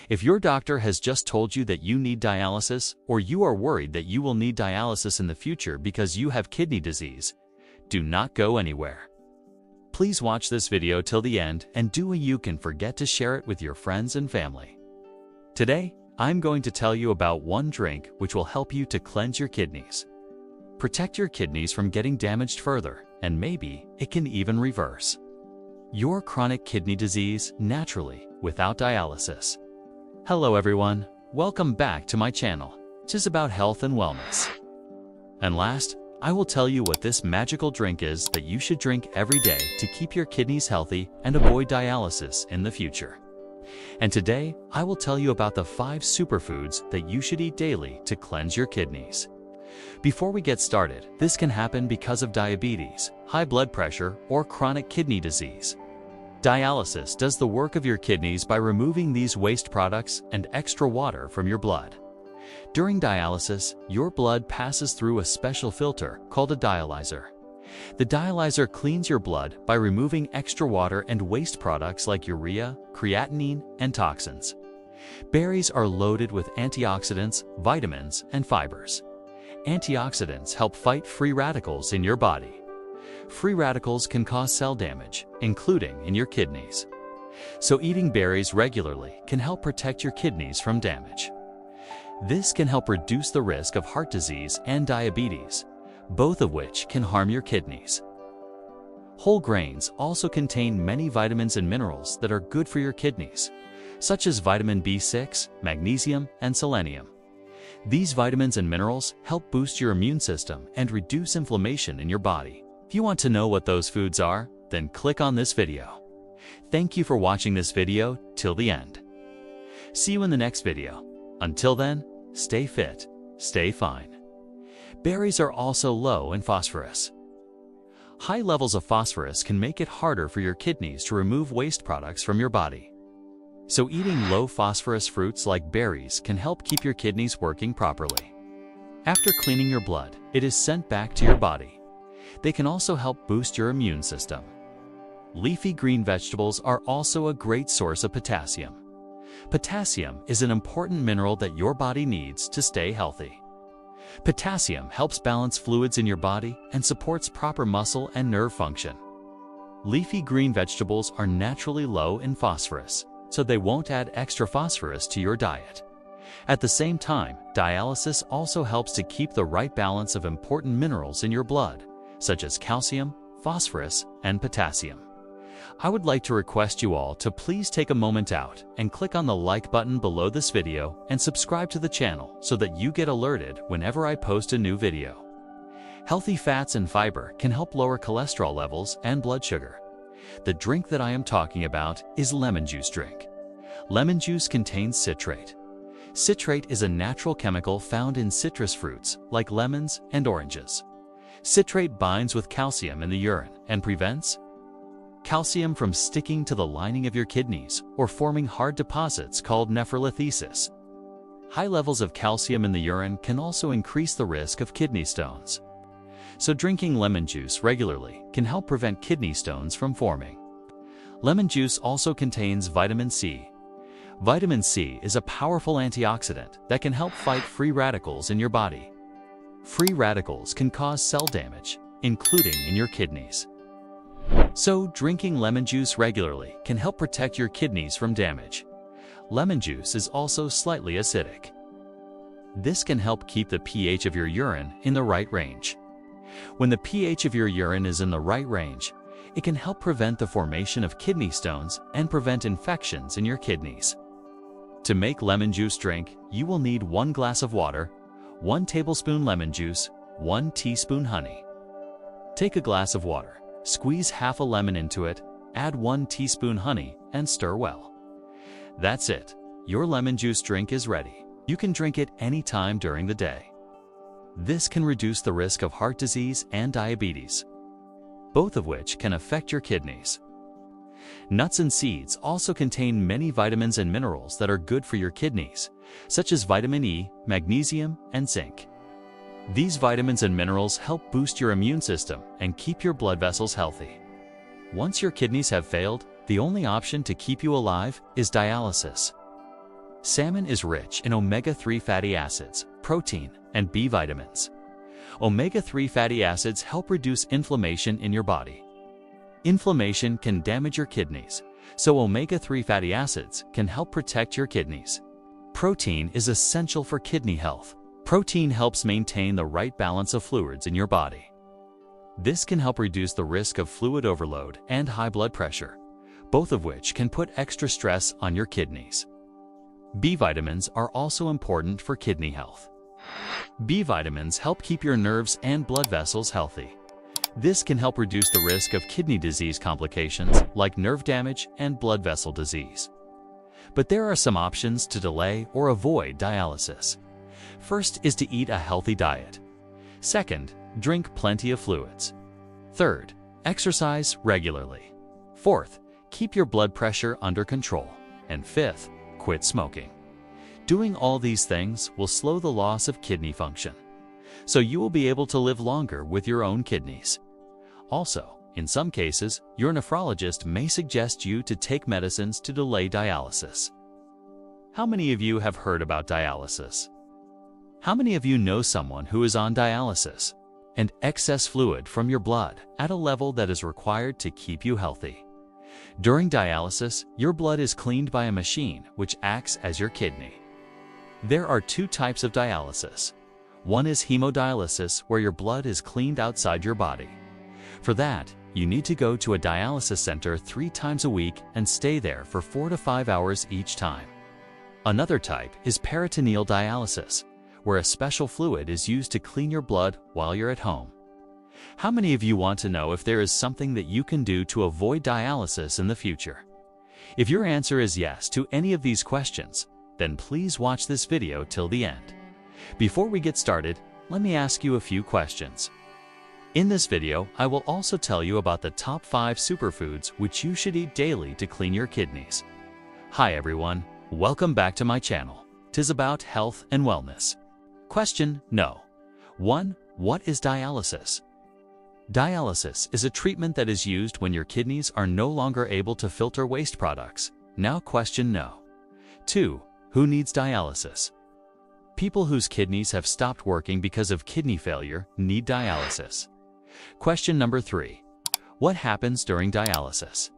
If your doctor has just told you that you need dialysis, or you are worried that you will need dialysis in the future because you have kidney disease, do not go anywhere. Please watch this video till the end and do what you can forget to share it with your friends and family. Today, I'm going to tell you about one drink which will help you to cleanse your kidneys. Protect your kidneys from getting damaged further, and maybe it can even reverse your chronic kidney disease naturally without dialysis. Hello everyone, welcome back to my channel, which is about health and wellness. And last, I will tell you what this magical drink is that you should drink every day to keep your kidneys healthy and avoid dialysis in the future. And today, I will tell you about the 5 superfoods that you should eat daily to cleanse your kidneys. Before we get started, this can happen because of diabetes, high blood pressure, or chronic kidney disease. Dialysis does the work of your kidneys by removing these waste products and extra water from your blood. During dialysis, your blood passes through a special filter called a dialyzer. The dialyzer cleans your blood by removing extra water and waste products like urea, creatinine, and toxins. Berries are loaded with antioxidants, vitamins, and fibers. Antioxidants help fight free radicals in your body. Free radicals can cause cell damage, including in your kidneys. So eating berries regularly can help protect your kidneys from damage. This can help reduce the risk of heart disease and diabetes, both of which can harm your kidneys. Whole grains also contain many vitamins and minerals that are good for your kidneys, such as vitamin B6, magnesium, and selenium. These vitamins and minerals help boost your immune system and reduce inflammation in your body. If you want to know what those foods are, then click on this video. Thank you for watching this video till the end. See you in the next video. Until then, stay fit, stay fine. Berries are also low in phosphorus. High levels of phosphorus can make it harder for your kidneys to remove waste products from your body. So eating low phosphorus fruits like berries can help keep your kidneys working properly. After cleaning your blood, it is sent back to your body. They can also help boost your immune system. Leafy green vegetables are also a great source of potassium. Potassium is an important mineral that your body needs to stay healthy. Potassium helps balance fluids in your body and supports proper muscle and nerve function. Leafy green vegetables are naturally low in phosphorus, so they won't add extra phosphorus to your diet. At the same time, dialysis also helps to keep the right balance of important minerals in your blood, such as calcium, phosphorus, and potassium. I would like to request you all to please take a moment out and click on the like button below this video and subscribe to the channel so that you get alerted whenever I post a new video. Healthy fats and fiber can help lower cholesterol levels and blood sugar. The drink that I am talking about is lemon juice drink. Lemon juice contains citrate. Citrate is a natural chemical found in citrus fruits like lemons and oranges. Citrate binds with calcium in the urine and prevents calcium from sticking to the lining of your kidneys or forming hard deposits called nephrolithiasis. High levels of calcium in the urine can also increase the risk of kidney stones. So drinking lemon juice regularly can help prevent kidney stones from forming. Lemon juice also contains vitamin C. Vitamin C is a powerful antioxidant that can help fight free radicals in your body. Free radicals can cause cell damage, including in your kidneys. So drinking lemon juice regularly can help protect your kidneys from damage. Lemon juice is also slightly acidic. This can help keep the pH of your urine in the right range. When the pH of your urine is in the right range, it can help prevent the formation of kidney stones and prevent infections in your kidneys. To make lemon juice drink, you will need 1 glass of water, 1 tablespoon lemon juice, 1 teaspoon honey. Take a glass of water, squeeze half a lemon into it, add 1 teaspoon honey, and stir well. That's it. Your lemon juice drink is ready. You can drink it anytime during the day. This can reduce the risk of heart disease and diabetes, both of which can affect your kidneys. Nuts and seeds also contain many vitamins and minerals that are good for your kidneys, such as vitamin E, magnesium, and zinc. These vitamins and minerals help boost your immune system and keep your blood vessels healthy. Once your kidneys have failed, the only option to keep you alive is dialysis. Salmon is rich in omega-3 fatty acids, protein, and B vitamins. Omega-3 fatty acids help reduce inflammation in your body. Inflammation can damage your kidneys, so omega-3 fatty acids can help protect your kidneys. Protein is essential for kidney health. Protein helps maintain the right balance of fluids in your body. This can help reduce the risk of fluid overload and high blood pressure, both of which can put extra stress on your kidneys. B vitamins are also important for kidney health. B vitamins help keep your nerves and blood vessels healthy. This can help reduce the risk of kidney disease complications like nerve damage and blood vessel disease. But there are some options to delay or avoid dialysis. First is to eat a healthy diet. Second, drink plenty of fluids. Third, exercise regularly. Fourth, keep your blood pressure under control. And fifth, quit smoking. Doing all these things will slow the loss of kidney function, so you will be able to live longer with your own kidneys. Also, in some cases, your nephrologist may suggest you to take medicines to delay dialysis. How many of you have heard about dialysis? How many of you know someone who is on dialysis and excess fluid from your blood at a level that is required to keep you healthy? During dialysis, your blood is cleaned by a machine which acts as your kidney. There are two types of dialysis. One is hemodialysis, where your blood is cleaned outside your body. For that, you need to go to a dialysis center 3 times a week and stay there for 4 to 5 hours each time. Another type is peritoneal dialysis, where a special fluid is used to clean your blood while you're at home. How many of you want to know if there is something that you can do to avoid dialysis in the future? If your answer is yes to any of these questions, then please watch this video till the end. Before we get started, let me ask you a few questions. In this video, I will also tell you about the top 5 superfoods which you should eat daily to clean your kidneys. Hi everyone, welcome back to my channel. 'Tis about health and wellness. Question No. 1. What is dialysis? Dialysis is a treatment that is used when your kidneys are no longer able to filter waste products. Now question No. 2. Who needs dialysis? People whose kidneys have stopped working because of kidney failure need dialysis. Question number 3. What happens during dialysis?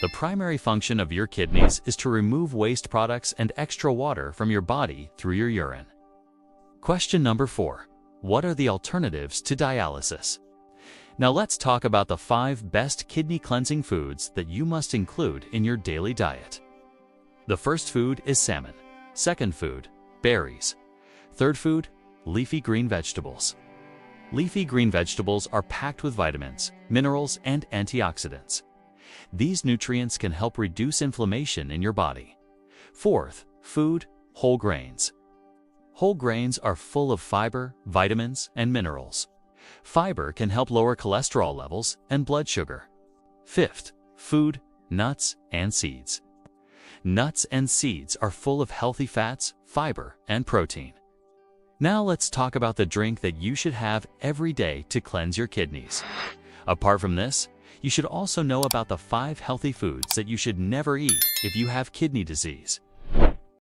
The primary function of your kidneys is to remove waste products and extra water from your body through your urine. Question number 4. What are the alternatives to dialysis? Now let's talk about the 5 best kidney cleansing foods that you must include in your daily diet. The first food is salmon. Second food, berries. Third food, leafy green vegetables. Leafy green vegetables are packed with vitamins, minerals, and antioxidants. These nutrients can help reduce inflammation in your body. Fourth food, whole grains. Whole grains are full of fiber, vitamins, and minerals. Fiber can help lower cholesterol levels and blood sugar. Fifth food, nuts and seeds. Nuts and seeds are full of healthy fats, fiber, and protein. Now let's talk about the drink that you should have every day to cleanse your kidneys. Apart from this, you should also know about the 5 healthy foods that you should never eat if you have kidney disease.